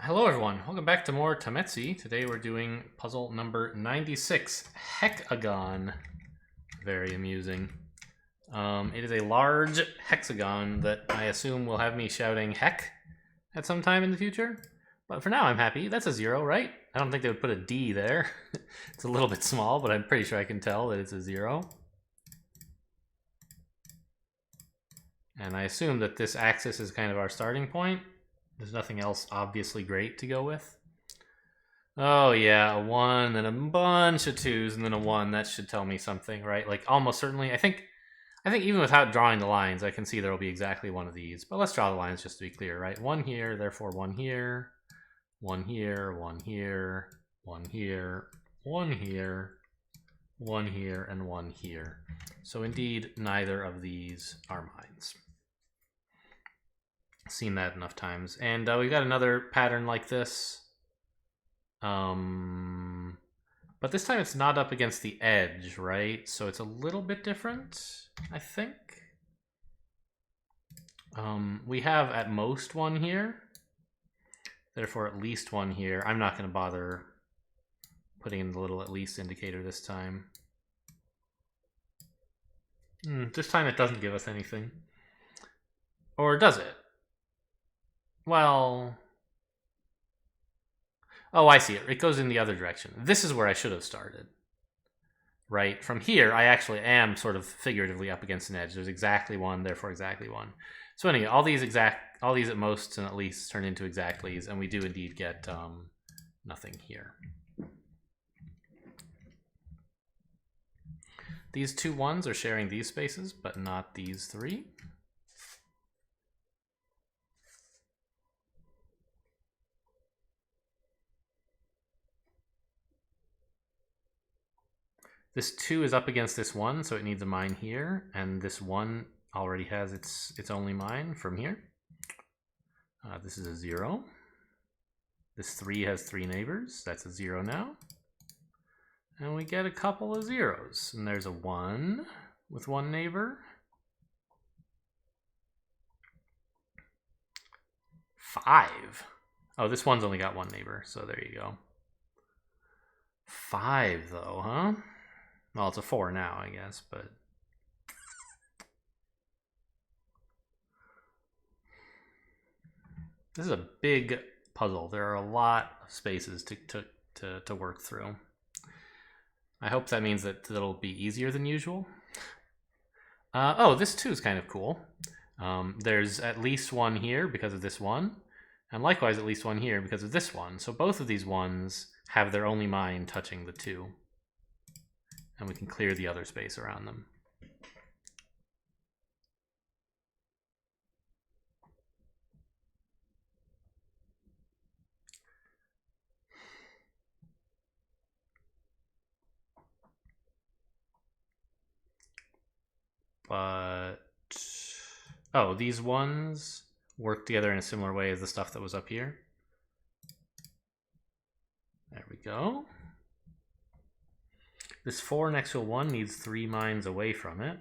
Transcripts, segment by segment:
Hello everyone, welcome back to more Tametsi. Today we're doing puzzle number 96, Heckagon. Very amusing. It is a large hexagon that I assume will have me shouting heck at some time in the future. But for now I'm happy. That's a 0, right? I don't think they would put a D there. It's a little bit small, but I'm pretty sure I can tell that it's a 0. And I assume that this axis is kind of our starting point. There's nothing else obviously great to go with. Oh yeah, a 1, then a bunch of 2s, and then a 1. That should tell me something, right? Like almost certainly. I think even without drawing the lines, I can see there will be exactly one of these. But let's draw the lines just to be clear, right? 1 here, therefore 1 here, 1 here, 1 here, 1 here, 1 here, 1 here, and 1 here. So indeed, neither of these are mines. Seen that enough times. And we got another pattern like this. But this time it's not up against the edge, right? So it's a little bit different, I think. We have at most 1 here. Therefore at least 1 here. I'm not going to bother putting in the little at least indicator this time. This time it doesn't give us anything. Or does it? Well, oh, I see it. It goes in the other direction. This is where I should have started. Right? From here, I actually am sort of figuratively up against an edge. There's exactly 1, therefore exactly 1. So anyway, all these at most and at least turn into exactlies, and we do indeed get nothing here. These 2 1s are sharing these spaces, but not these 3. This 2 is up against this 1, so it needs a mine here, and this 1 already has its only mine from here. This is a 0. This 3 has 3 neighbors. That's a 0 now. And we get a couple of 0s. And there's a 1 with 1 neighbor. 5. Oh, this one's only got 1 neighbor, so there you go. 5 though, huh? Well, it's a 4 now, I guess, but... This is a big puzzle. There are a lot of spaces to work through. I hope that means that it'll be easier than usual. Oh, this too is kind of cool. There's at least 1 here because of this 1, and likewise at least 1 here because of this 1. So both of these 1s have their only mine touching the 2. And we can clear the other space around them. But, oh, these 1s work together in a similar way as the stuff that was up here. There we go. This 4 next to a 1 needs 3 mines away from it.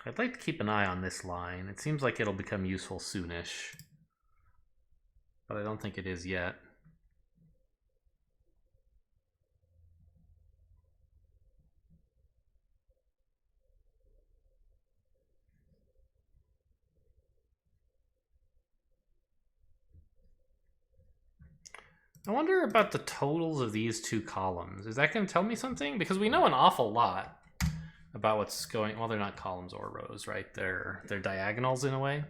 I'd like to keep an eye on this line. It seems like it'll become useful soonish, but I don't think it is yet. I wonder about the totals of these 2 columns. Is that going to tell me something? Because we know an awful lot about what's going... Well, they're not columns or rows, right? They're diagonals in a way.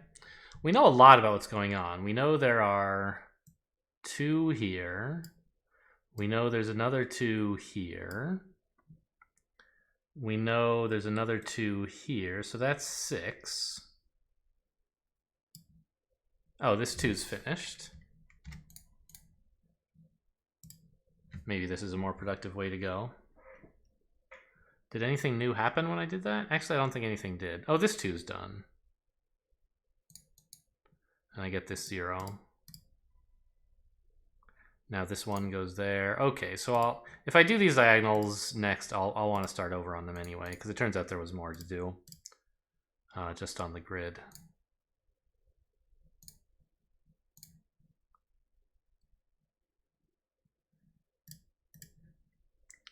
We know a lot about what's going on. We know there are 2 here. We know there's another 2 here. We know there's another 2 here. So that's 6. Oh, this 2's finished. Maybe this is a more productive way to go. Did anything new happen when I did that? Actually, I don't think anything did. Oh, this 2's done. And I get this 0. Now this 1 goes there. Okay, so if I do these diagonals next, I'll want to start over on them anyway, because it turns out there was more to do. just on the grid.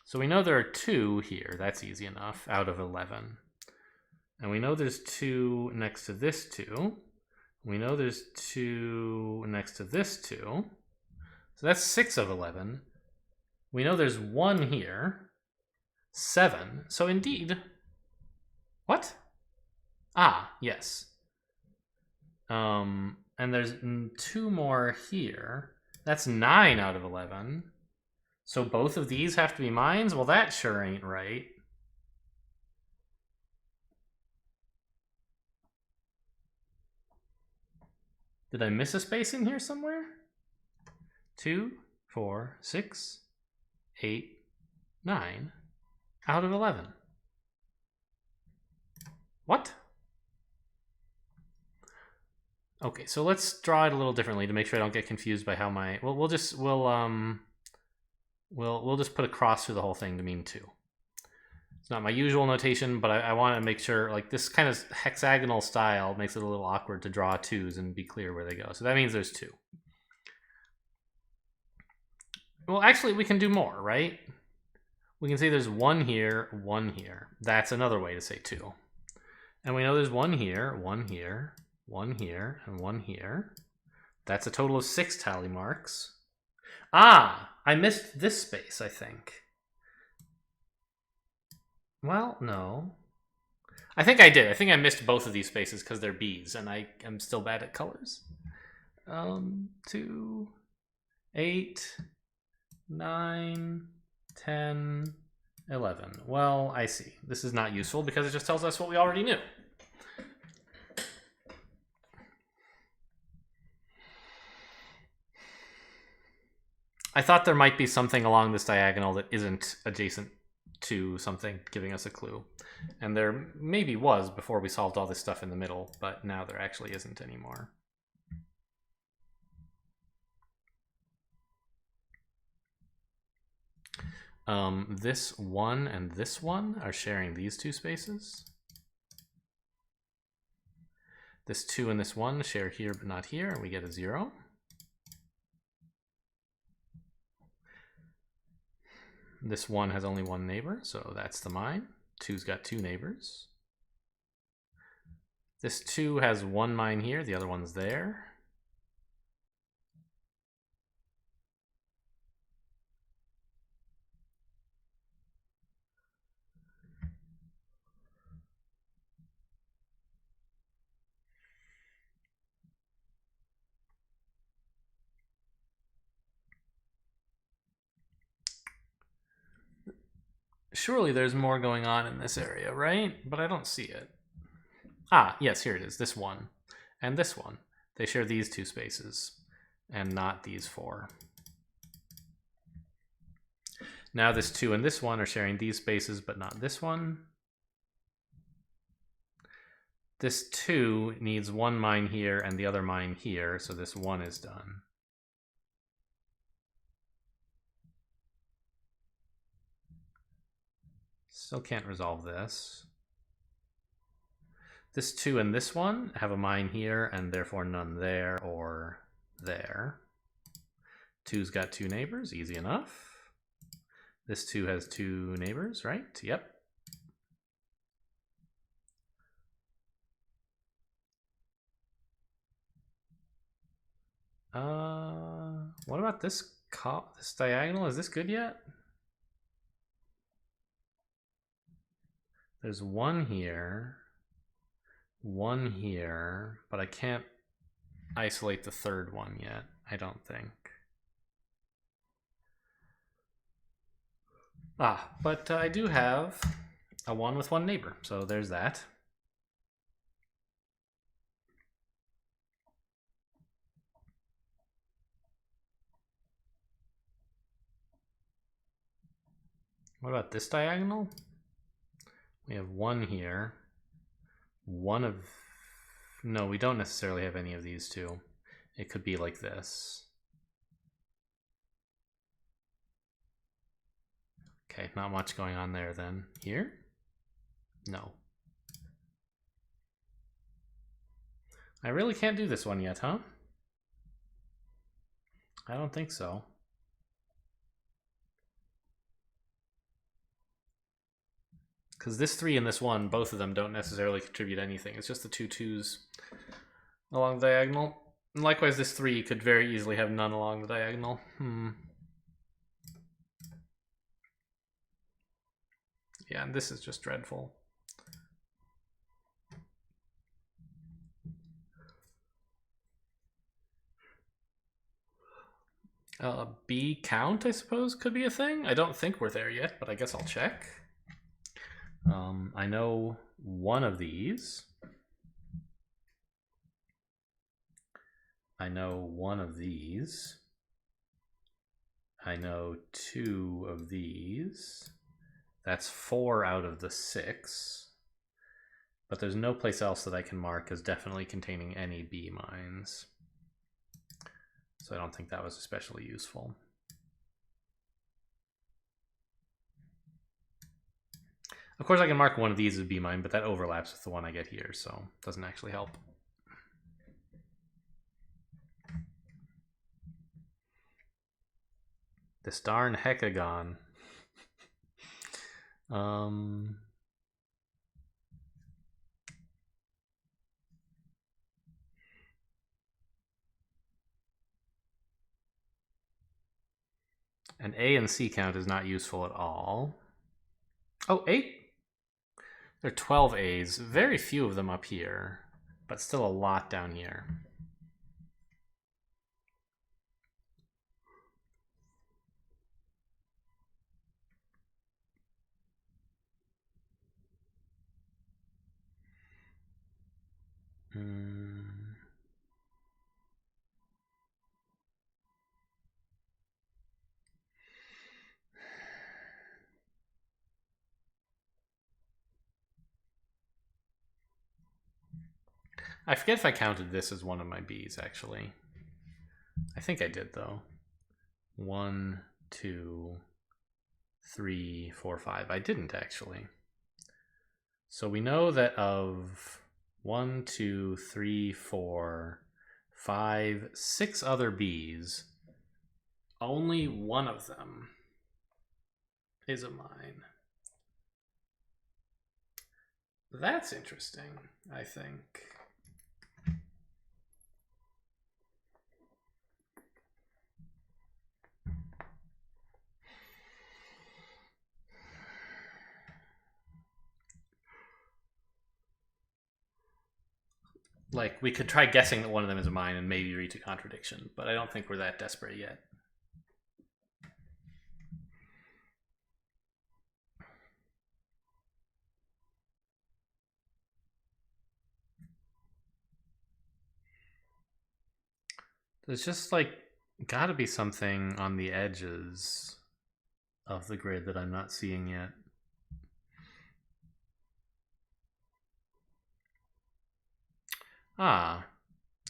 So we know there are 2 here. That's easy enough, out of 11. And we know there's 2 next to this 2. We know there's 2 next to this 2. So that's 6 of 11. We know there's 1 here. 7. So indeed... What? Ah, yes. And there's 2 more here. That's 9 out of 11. So both of these have to be mines? Well, that sure ain't right. Did I miss a space in here somewhere? 2, 4, 6, 8, 9 out of 11. What? Okay, so let's draw it a little differently to make sure I don't get confused by how my... Well, we'll just put a cross through the whole thing to mean 2. It's not my usual notation, but I want to make sure, like, this kind of hexagonal style makes it a little awkward to draw 2s and be clear where they go. So that means there's 2. Well, actually, we can do more, right? We can say there's 1 here, 1 here. That's another way to say 2. And we know there's 1 here, 1 here, 1 here, and 1 here. That's a total of 6 tally marks. Ah, I missed this space, I think. Well, no. I think I did. I think I missed both of these spaces because they're B's, and I am still bad at colors. 2, 8, 9, 10, 11. Well, I see. This is not useful because it just tells us what we already knew. I thought there might be something along this diagonal that isn't adjacent to something, giving us a clue. And there maybe was before we solved all this stuff in the middle, but now there actually isn't anymore. This 1 and this 1 are sharing these 2 spaces. This 2 and this 1 share here but not here, and we get a 0. This 1 has only 1 neighbor, so that's the mine. 2's got 2 neighbors. This 2 has 1 mine here, the other one's there. Surely there's more going on in this area, right? But I don't see it. Ah, yes, here it is. This 1 and this 1. They share these 2 spaces and not these 4. Now this 2 and this 1 are sharing these spaces but not this one. This 2 needs 1 mine here and the other mine here, so this 1 is done. Still can't resolve this. This 2 and this 1 have a mine here and therefore none there or there. 2's got 2 neighbors, easy enough. This 2 has 2 neighbors, right? Yep. What about this diagonal? Is this good yet? There's 1 here, 1 here, but I can't isolate the 3rd one yet, I don't think. Ah, but I do have a 1 with 1 neighbor, so there's that. What about this diagonal? We have 1 here. 1 of... No, we don't necessarily have any of these 2. It could be like this. Okay, not much going on there then. Here? No. I really can't do this one yet, huh? I don't think so. Because this 3 and this 1, both of them don't necessarily contribute anything. It's just the 2 2s along the diagonal. And likewise, this 3 could very easily have none along the diagonal. Yeah, and this is just dreadful. B count, I suppose, could be a thing. I don't think we're there yet, but I guess I'll check. I know one of these. I know one of these. I know 2 of these. That's 4 out of the 6. But there's no place else that I can mark as definitely containing any B mines. So I don't think that was especially useful. Of course, I can mark one of these as B mine, but that overlaps with the one I get here, so it doesn't actually help. This darn Heckagon. An A and C count is not useful at all. Oh, 8? There are 12 A's. Very few of them up here, but still a lot down here. I forget if I counted this as one of my B's, actually. I think I did, though. 1, 2, 3, 4, 5. I didn't, actually. So we know that of 1, 2, 3, 4, 5, 6 other B's, only one of them is a mine. That's interesting, I think. Like, we could try guessing that one of them is a mine and maybe reach a contradiction, but I don't think we're that desperate yet. There's just, like, gotta be something on the edges of the grid that I'm not seeing yet. Ah,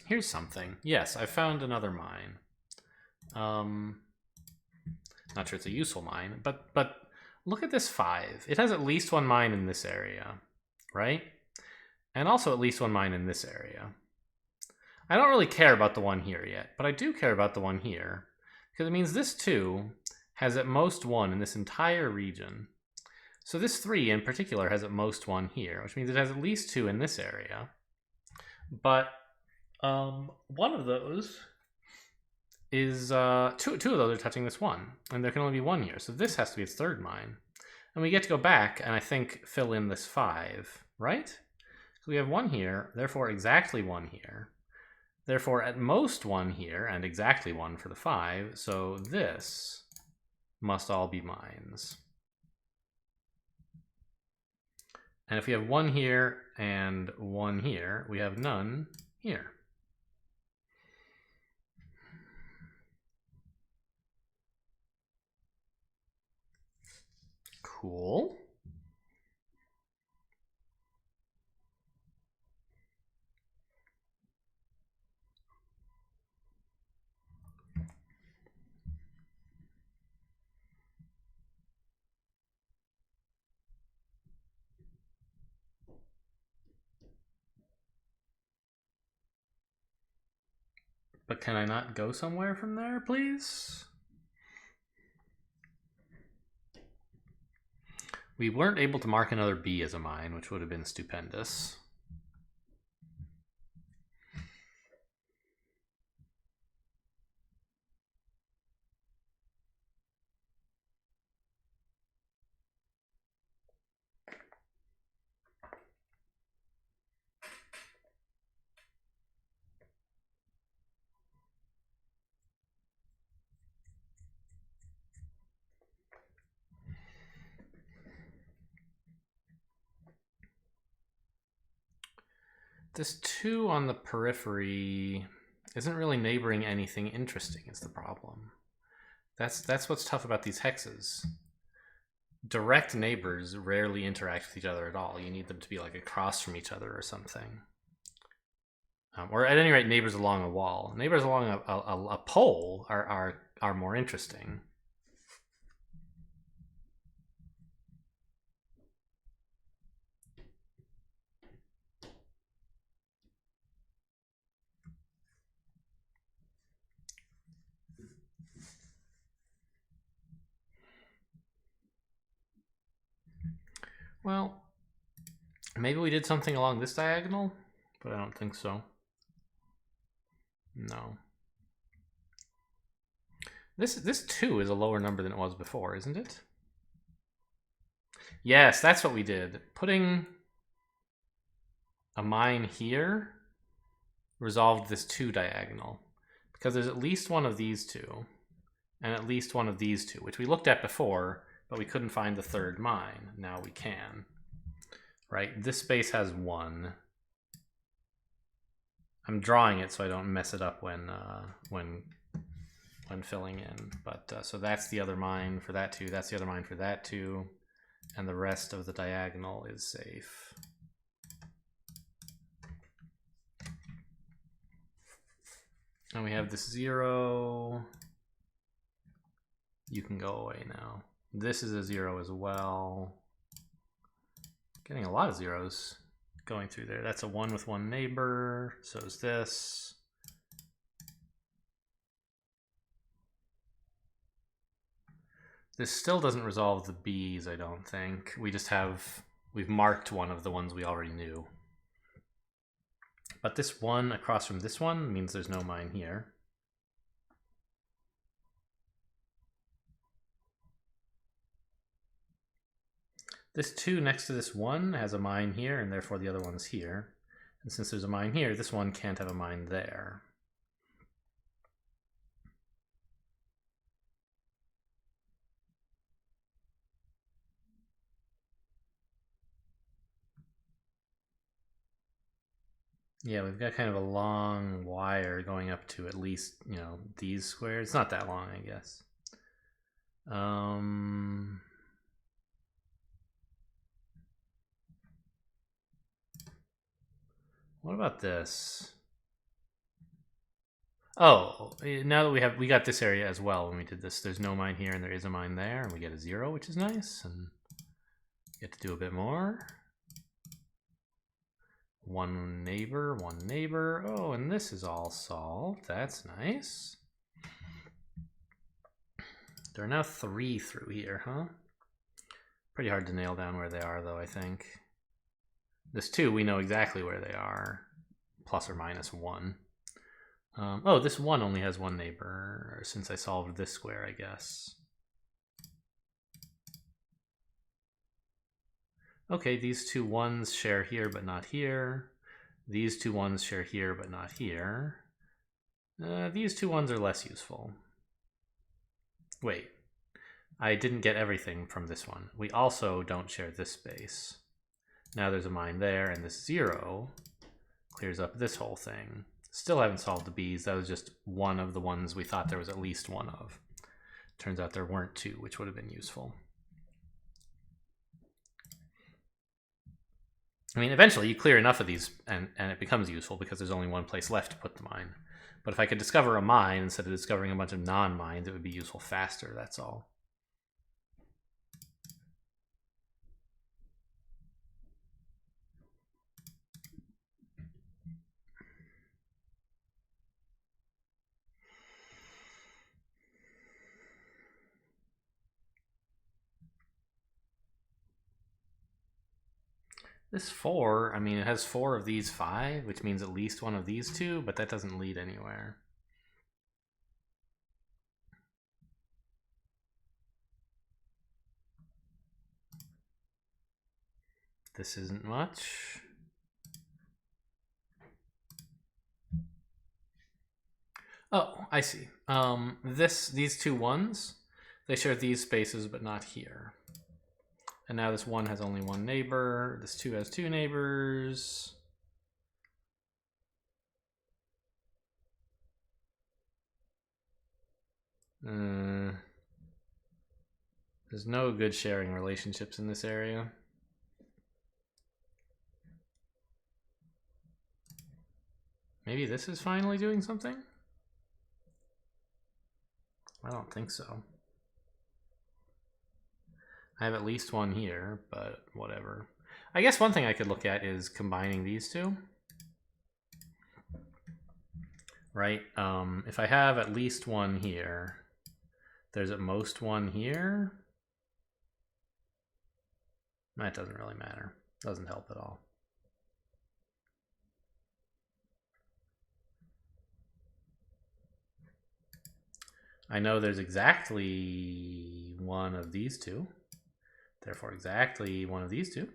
here's something. Yes, I found another mine. Not sure it's a useful mine, but look at this 5. It has at least one mine in this area, right? And also at least one mine in this area. I don't really care about the one here yet, but I do care about the one here, because it means this 2 has at most 1 in this entire region. So this 3 in particular has at most 1 here, which means it has at least 2 in this area. But one of those is two of those are touching this 1, and there can only be 1 here. So this has to be its third mine. And we get to go back and I think fill in this 5, right? So we have 1 here, therefore exactly 1 here. Therefore at most 1 here and exactly 1 for the 5. So this must all be mines. And if we have 1 here and 1 here, we have none here. Cool. But can I not go somewhere from there, please? We weren't able to mark another B as a mine, which would have been stupendous. This 2 on the periphery isn't really neighboring anything interesting is the problem. That's what's tough about these hexes. Direct neighbors rarely interact with each other at all. You need them to be like across from each other or something. Or at any rate, neighbors along a wall. Neighbors along a pole are more interesting. Well, maybe we did something along this diagonal, but I don't think so. No. This 2 is a lower number than it was before, isn't it? Yes, that's what we did. Putting a mine here resolved this 2 diagonal. Because there's at least one of these 2, and at least one of these 2, which we looked at before, but we couldn't find the third mine. Now we can. Right? This space has 1. I'm drawing it so I don't mess it up when filling in. But so that's the other mine for that 2. That's the other mine for that 2. And the rest of the diagonal is safe. And we have this 0. You can go away now. This is a 0 as well. Getting a lot of zeros going through there. That's a 1 with 1 neighbor. So is this. This still doesn't resolve the B's, I don't think. We've marked one of the ones we already knew. But this 1 across from this one means there's no mine here. This 2 next to this 1 has a mine here, and therefore the other one's here. And since there's a mine here, this one can't have a mine there. Yeah, we've got kind of a long wire going up to at least, these squares. It's not that long, I guess. What about this? Oh, now that we got this area as well when we did this, there's no mine here and there is a mine there, and we get a 0, which is nice, and get to do a bit more. 1 neighbor, 1 neighbor. Oh, and this is all solved. That's nice. There are now 3 through here, huh? Pretty hard to nail down where they are, though, I think. This 2, we know exactly where they are. Plus or minus 1. Oh, this 1 only has 1 neighbor, since I solved this square, I guess. Okay, these 2 1s share here, but not here. These 2 1s share here, but not here. These 2 1s are less useful. Wait, I didn't get everything from this one. We also don't share this space. Now there's a mine there, and this 0 clears up this whole thing. Still haven't solved the B's. That was just one of the ones we thought there was at least one of. Turns out there weren't 2, which would have been useful. I mean, eventually you clear enough of these and it becomes useful because there's only one place left to put the mine. But if I could discover a mine instead of discovering a bunch of non-mines, it would be useful faster, that's all. This 4, I mean, it has 4 of these 5, which means at least one of these 2, but that doesn't lead anywhere. This isn't much. Oh, I see. These 2 1s, they share these spaces, but not here. And now this 1 has only 1 neighbor. This 2 has 2 neighbors. There's no good sharing relationships in this area. Maybe this is finally doing something? I don't think so. I have at least one here, but whatever. I guess one thing I could look at is combining these 2. Right? If I have at least one here, there's at most one here. That doesn't really matter. Doesn't help at all. I know there's exactly one of these 2. Therefore, exactly one of these 2.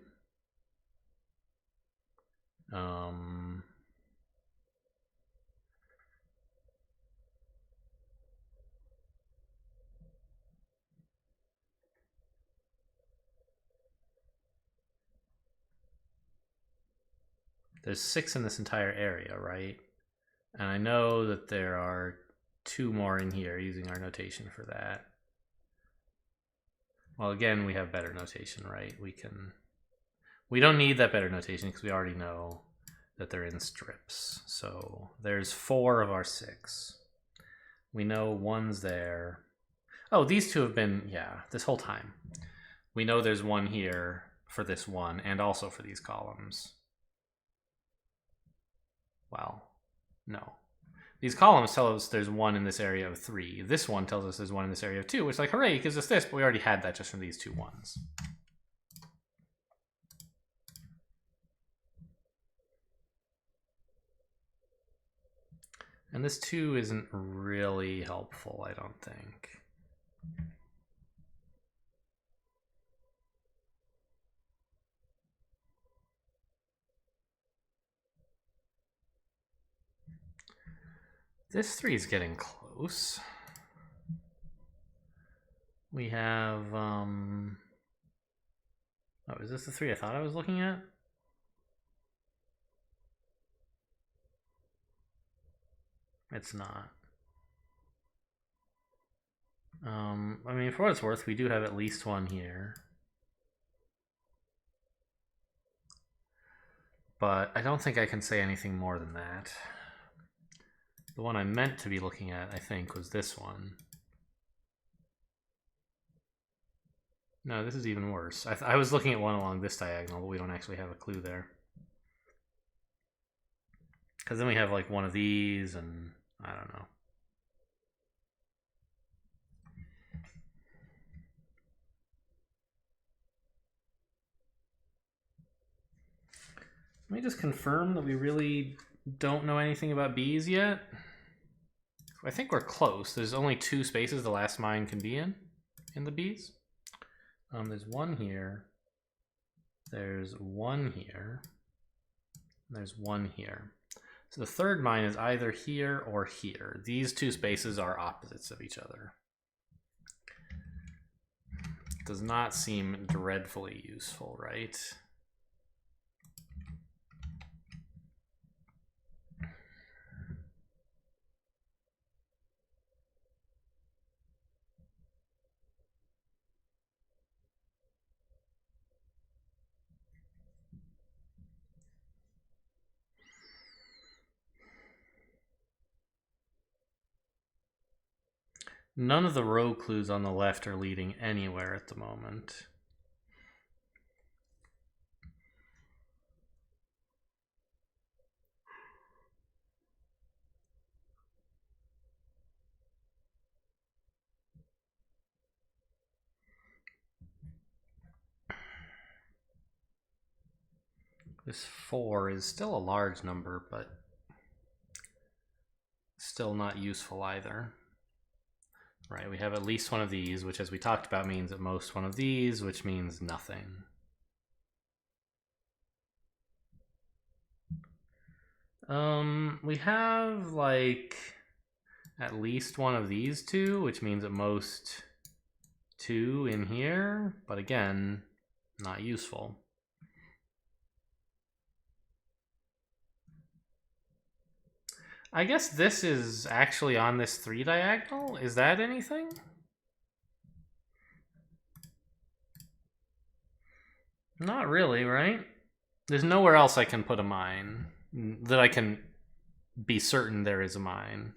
There's 6 in this entire area, right? And I know that there are 2 more in here using our notation for that. Well, again, we have better notation, right? We don't need that better notation because we already know that they're in strips. So there's 4 of our 6. We know 1's there. Oh, these 2 have been, yeah, this whole time. We know there's 1 here for this 1 and also for these columns. Well, no. These columns tell us there's 1 in this area of 3. This one tells us there's 1 in this area of 2, which, like, hooray, it gives us this, but we already had that just from these 2 1s. And this 2 isn't really helpful, I don't think. This 3 is getting close. We have, oh, is this the 3 I thought I was looking at? It's not. I mean, for what it's worth, we do have at least 1 here. But I don't think I can say anything more than that. The one I meant to be looking at, I think, was this one. No, this is even worse. I was looking at one along this diagonal, but we don't actually have a clue there. Because then we have like one of these, and I don't know. Let me just confirm that we really don't know anything about bees yet. I think we're close. There's only 2 spaces the last mine can be in the bees. There's 1 here. There's 1 here. There's 1 here. So the third mine is either here or here. These 2 spaces are opposites of each other. Does not seem dreadfully useful, right? None of the row clues on the left are leading anywhere at the moment. This 4 is still a large number, but still not useful either. Right, we have at least one of these, which as we talked about means at most one of these, which means nothing. We have like at least one of these two, which means at most 2 in here, but again, not useful. I guess this is actually on this 3 diagonal. Is that anything? Not really, right? There's nowhere else I can put a mine that I can be certain there is a mine.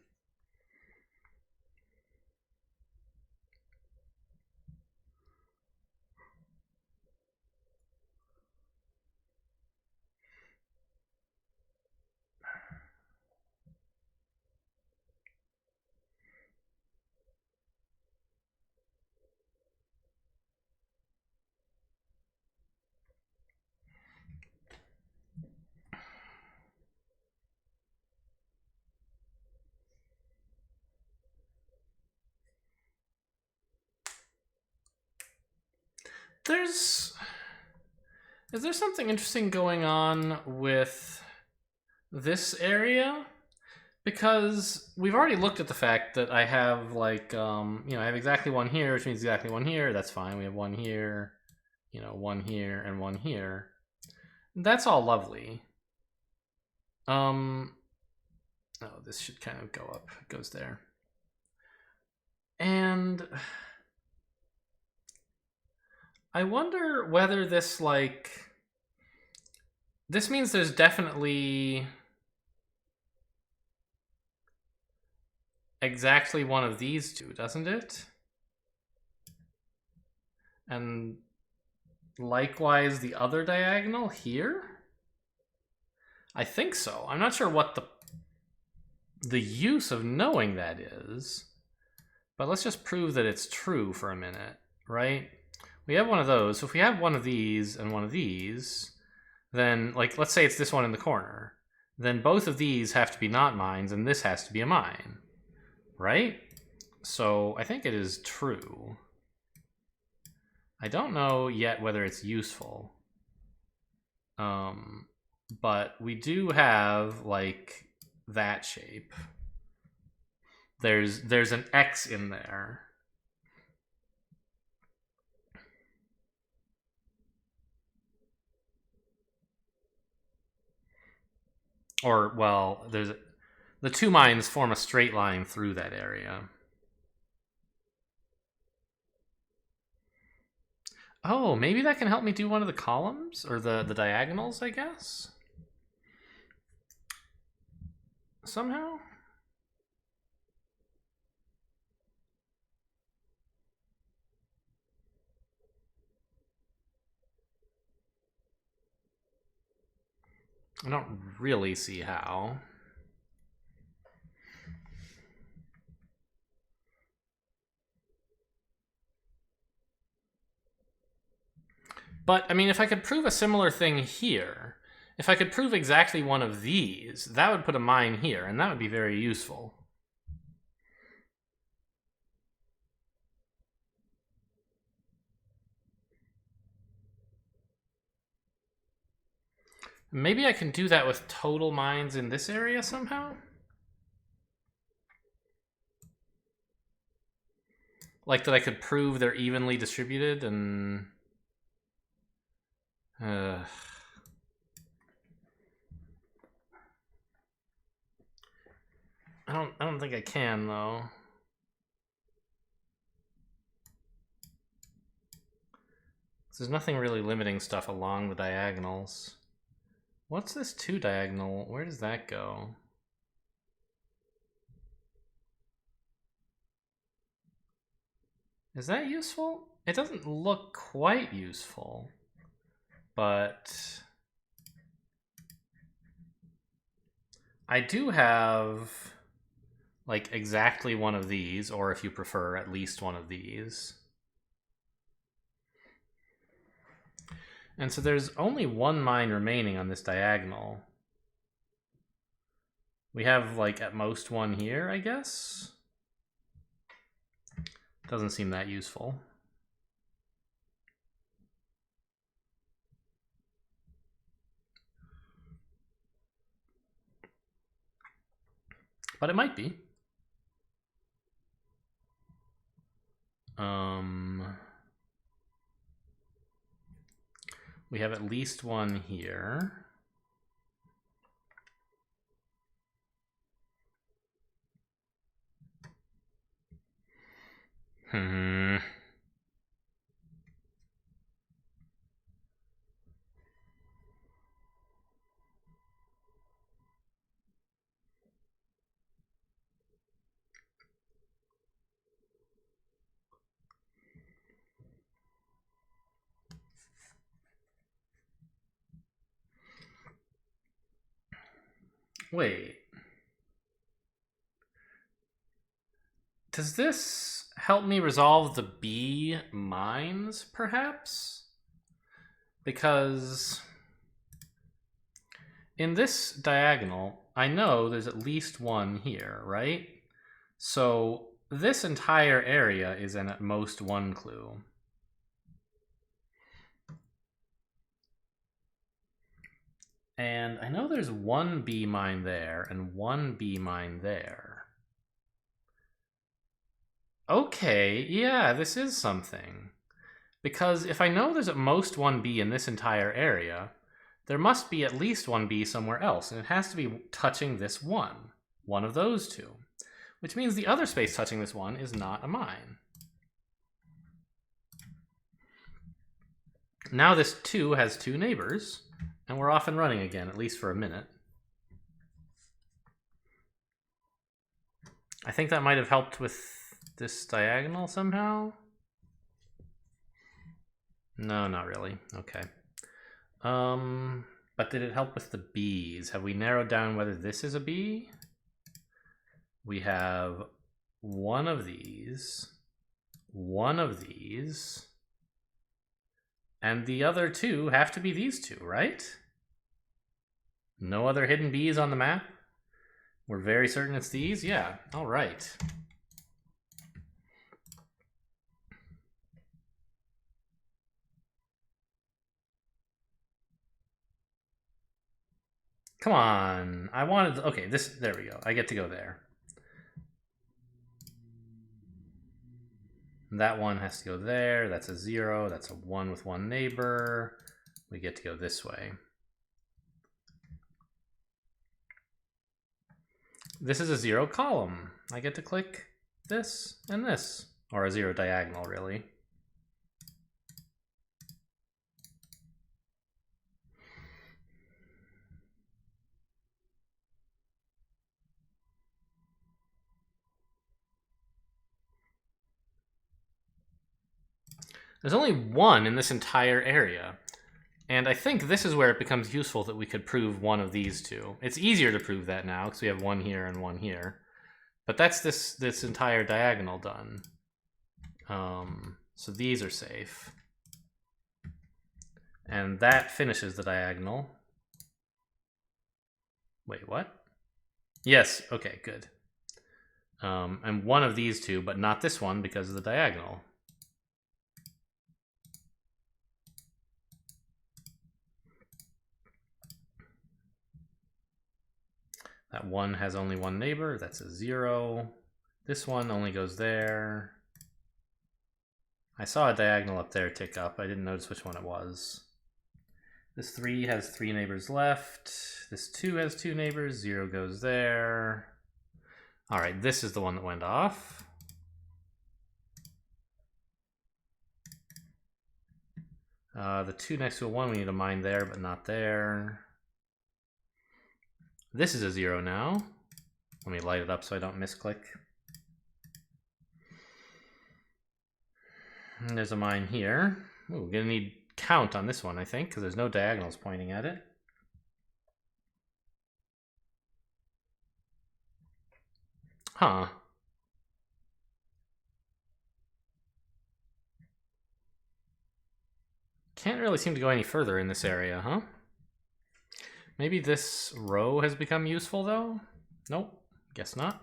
Is there something interesting going on with this area? Because we've already looked at the fact that I have like, I have exactly one here, which means exactly one here. That's fine. We have one here, one here and one here. That's all lovely. Oh, this should kind of go up. It goes there. And I wonder whether this, this means there's definitely exactly one of these two, doesn't it? And likewise the other diagonal here? I think so. I'm not sure what the use of knowing that is, but let's just prove that it's true for a minute, right? We have one of those. So if we have one of these and one of these, then, let's say it's this one in the corner. Then both of these have to be not mines, and this has to be a mine, right? So I think it is true. I don't know yet whether it's useful. But we do have, that shape. There's an X in there. Or, well, the 2 mines form a straight line through that area. Oh, maybe that can help me do one of the columns? Or the diagonals, I guess? Somehow? I don't really see how. But, I mean, if I could prove a similar thing here, if I could prove exactly one of these, that would put a mine here, and that would be very useful. Maybe I can do that with total mines in this area somehow? Like that I could prove they're evenly distributed and... I don't think I can, though. There's nothing really limiting stuff along the diagonals. What's this 2 diagonal? Where does that go? Is that useful? It doesn't look quite useful, but I do have exactly one of these, or if you prefer, at least one of these. And so there's only one mine remaining on this diagonal. We have, like, at most one here, I guess? Doesn't seem that useful. But it might be. We have at least one here. Wait. Does this help me resolve the B mines, perhaps? Because in this diagonal, I know there's at least one here, right? So this entire area is in at most one clue. And I know there's one B mine there and one B mine there. Okay, yeah, this is something. Because if I know there's at most one B in this entire area, there must be at least one B somewhere else, and it has to be touching this one of those two. Which means the other space touching this one is not a mine. Now this 2 has 2 neighbors, and we're off and running again, at least for a minute. I think that might have helped with this diagonal somehow. No, not really. Okay. But did it help with the B's? Have we narrowed down whether this is a B? We have one of these, and the other two have to be these two, right? No other hidden B's on the map? We're very certain it's these? Yeah, all right. Come on, I wanted, okay, there we go. I get to go there. That one has to go there, that's a 0, that's a 1 with one neighbor. We get to go this way. This is a 0 column. I get to click this and this, or a 0 diagonal, really. There's only one in this entire area. And I think this is where it becomes useful that we could prove one of these two. It's easier to prove that now because we have one here and one here. But that's this entire diagonal done. So these are safe. And that finishes the diagonal. Wait, what? Yes, okay, good. And one of these two, but not this one because of the diagonal. That one has only one neighbor, that's a 0. This one only goes there. I saw a diagonal up there tick up, I didn't notice which one it was. This 3 has 3 neighbors left. This 2 has 2 neighbors, 0 goes there. All right, this is the one that went off. The 2 next to a 1, we need a mine there, but not there. This is a 0 now. Let me light it up so I don't misclick. And there's a mine here. Ooh, we're gonna need count on this one, I think, because there's no diagonals pointing at it. Huh. can't really seem to go any further in this area, huh? Maybe this row has become useful, though? Nope, guess not.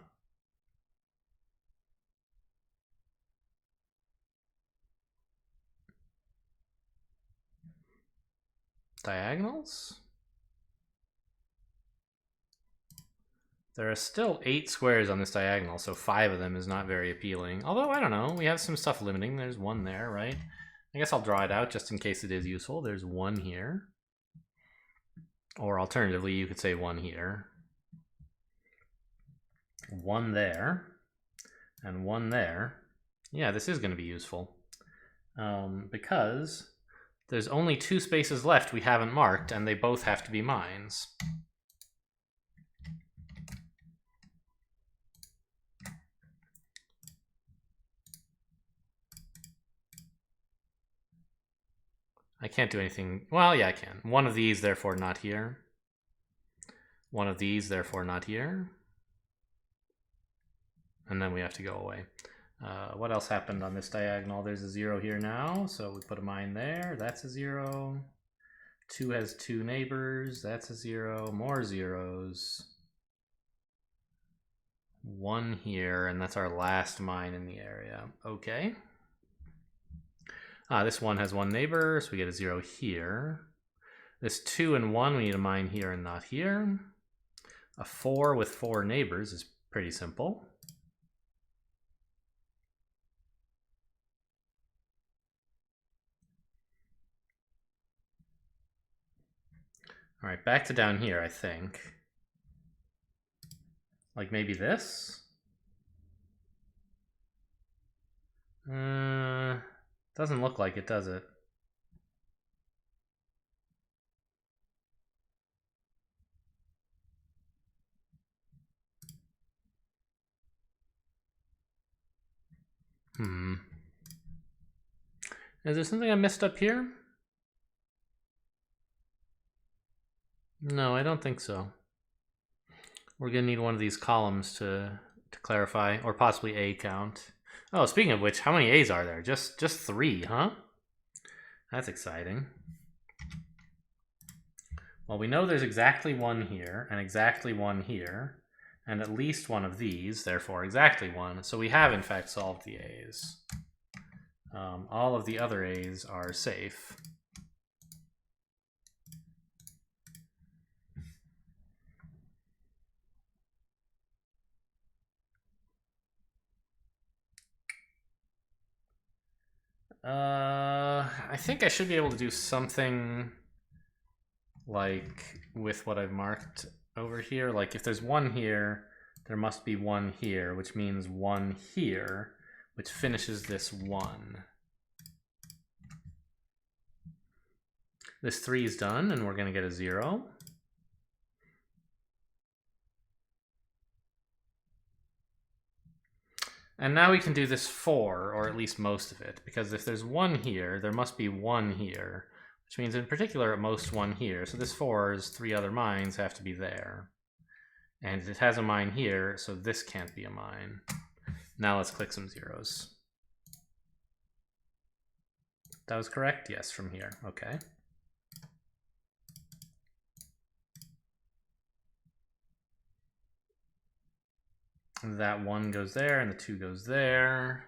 Diagonals? There are still 8 squares on this diagonal, so 5 of them is not very appealing. Although, I don't know, we have some stuff limiting. There's 1 there, right? I guess I'll draw it out just in case it is useful. There's 1 here. Or alternatively, you could say 1 here. 1 there. And 1 there. Yeah, this is going to be useful. Because there's only 2 spaces left we haven't marked, and they both have to be mines. I can't do anything. Well, yeah, I can. 1 of these, therefore not here. 1 of these, therefore not here. And then we have to go away. What else happened on this diagonal? There's a 0 here now, so we put a mine there. That's a 0. 2 has 2 neighbors. That's a 0. More zeros. 1 here, and that's our last mine in the area. Okay. This one has 1 neighbor, so we get a 0 here. This 2 and 1, we need a mine here and not here. A 4 with 4 neighbors is pretty simple. All right, back to down here, I think. Like maybe this? Doesn't look like it, does it? Is there something I missed up here? No, I don't think so. We're gonna need one of these columns to clarify, or possibly a count. Oh, speaking of which, how many A's are there? Just 3, huh? That's exciting. Well, we know there's exactly 1 here, and exactly 1 here, and at least 1 of these, therefore exactly 1. So we have, in fact, solved the A's. All of the other A's are safe. I think I should be able to do something like with what I've marked over here. Like if there's 1 here, there must be 1 here, which means 1 here, which finishes this 1. This 3 is done, and we're going to get a 0. And now we can do this 4, or at least most of it, because if there's 1 here, there must be 1 here, which means in particular at most 1 here. So this 4's 3 other mines have to be there. And it has a mine here, so this can't be a mine. Now let's click some zeros. That was correct? Yes, from here. Okay. That 1 goes there, and the 2 goes there.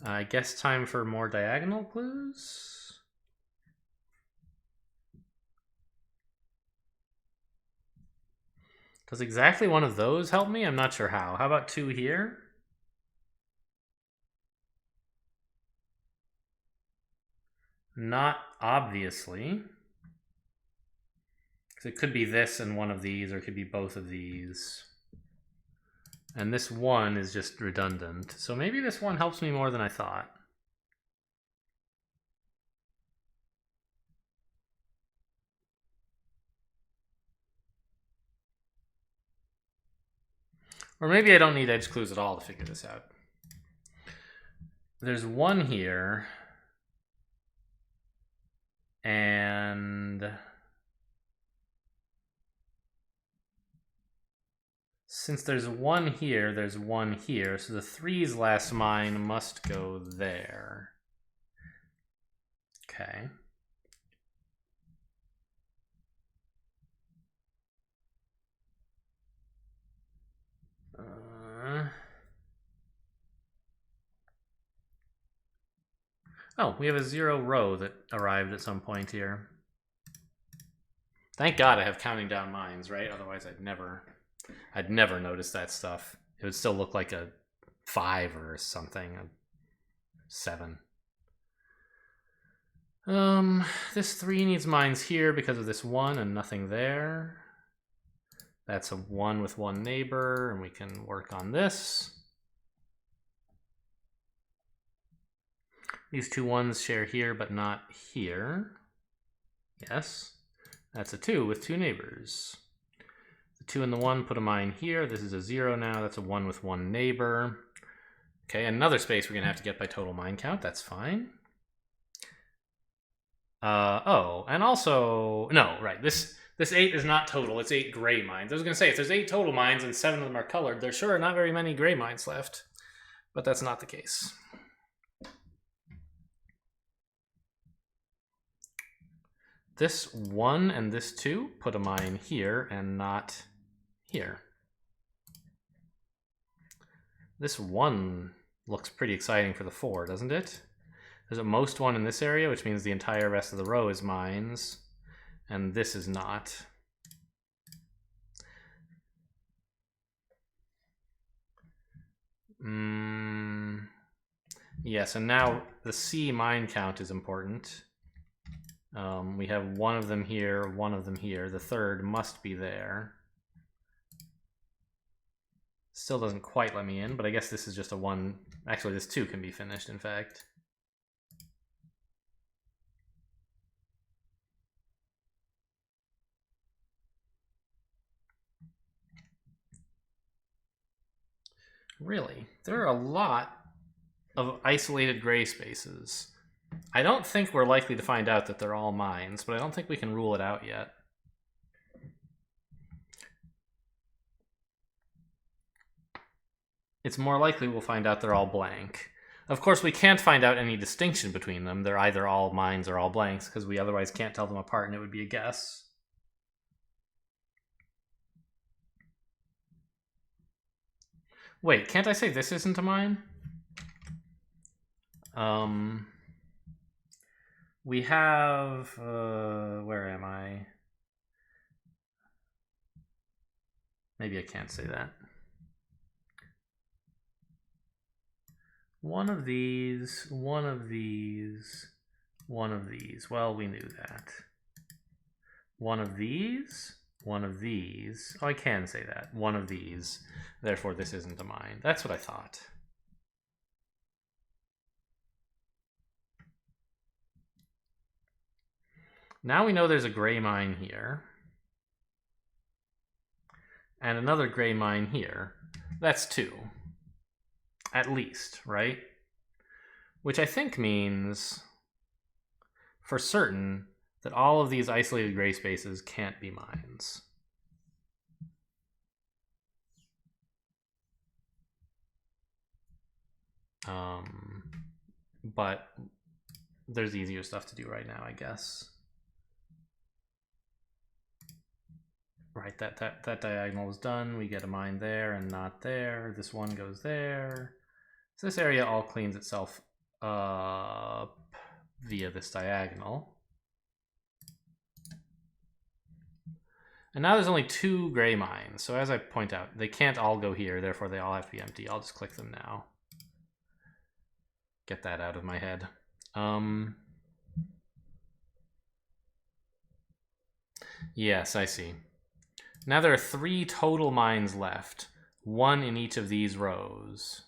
I guess time for more diagonal clues? Does exactly 1 of those help me? I'm not sure how. How about 2 here? Not obviously. Because it could be this and 1 of these, or it could be both of these. And this 1 is just redundant. So maybe this 1 helps me more than I thought. Or maybe I don't need edge clues at all to figure this out. There's 1 here. And Since there's one here, there's one here, so the 3's last mine must go there. Okay. Oh, we have a 0 row that arrived at some point here. Thank God I have counting down mines, right? Otherwise I'd never notice that stuff. It would still look like a 5 or something, a 7. This 3 needs mines here because of this 1 and nothing there. That's a 1 with 1 neighbor, and we can work on this. These 2 1s share here, but not here. Yes. That's a 2 with 2 neighbors. The 2 and the 1 put a mine here. This is a 0 now. That's a 1 with 1 neighbor. Okay, another space we're going to have to get by total mine count. That's fine. Oh, and also... No, right. This 8 is not total. It's 8 gray mines. I was going to say, if there's 8 total mines and 7 of them are colored, there sure are not very many gray mines left. But that's not the case. This 1 and this 2 put a mine here and not here. This 1 looks pretty exciting for the 4, doesn't it? There's a most 1 in this area, which means the entire rest of the row is mines. And this is not. Yes, and now the C mine count is important. We have 1 of them here, 1 of them here. The 3rd must be there. Still doesn't quite let me in, but I guess this is just a 1. Actually, this 2 can be finished, in fact. Really? There are a lot of isolated gray spaces. I don't think we're likely to find out that they're all mines, but I don't think we can rule it out yet. It's more likely we'll find out they're all blank. Of course, we can't find out any distinction between them. They're either all mines or all blanks, because we otherwise can't tell them apart and it would be a guess. Wait, can't I say this isn't a mine? We have, where am I? Maybe I can't say that. One of these, one of these, one of these. Well, we knew that. One of these, one of these. Oh, I can say that. One of these. Therefore, this isn't a mine. That's what I thought. Now we know there's a gray mine here. And another gray mine here. That's 2. At least, right? Which I think means, for certain, that all of these isolated gray spaces can't be mines. But there's easier stuff to do right now, I guess. Right, that diagonal is done. We get a mine there and not there. This 1 goes there. So this area all cleans itself up via this diagonal. And now there's only 2 gray mines. So as I point out, they can't all go here, therefore they all have to be empty. I'll just click them now. Get that out of my head. Yes, I see. Now there are 3 total mines left. 1 in each of these rows.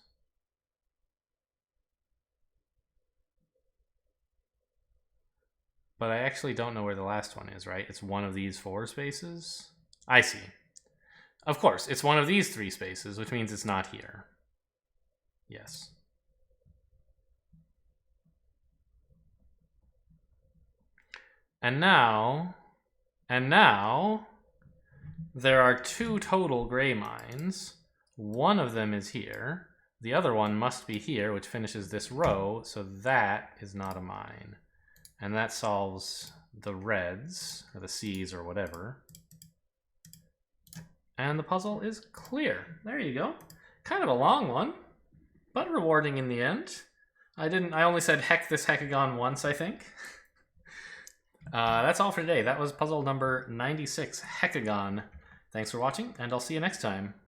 But I actually don't know where the last one is, right? It's one of these 4 spaces? I see. Of course, it's one of these 3 spaces, which means it's not here. Yes. And now, there are 2 total gray mines. One of them is here. The other one must be here, which finishes this row, so that is not a mine. And that solves the reds, or the C's, or whatever. And the puzzle is clear. There you go. Kind of a long one, but rewarding in the end. I only said heck this Heckagon once, I think. That's all for today. That was puzzle number 96, Heckagon. Thanks for watching, and I'll see you next time.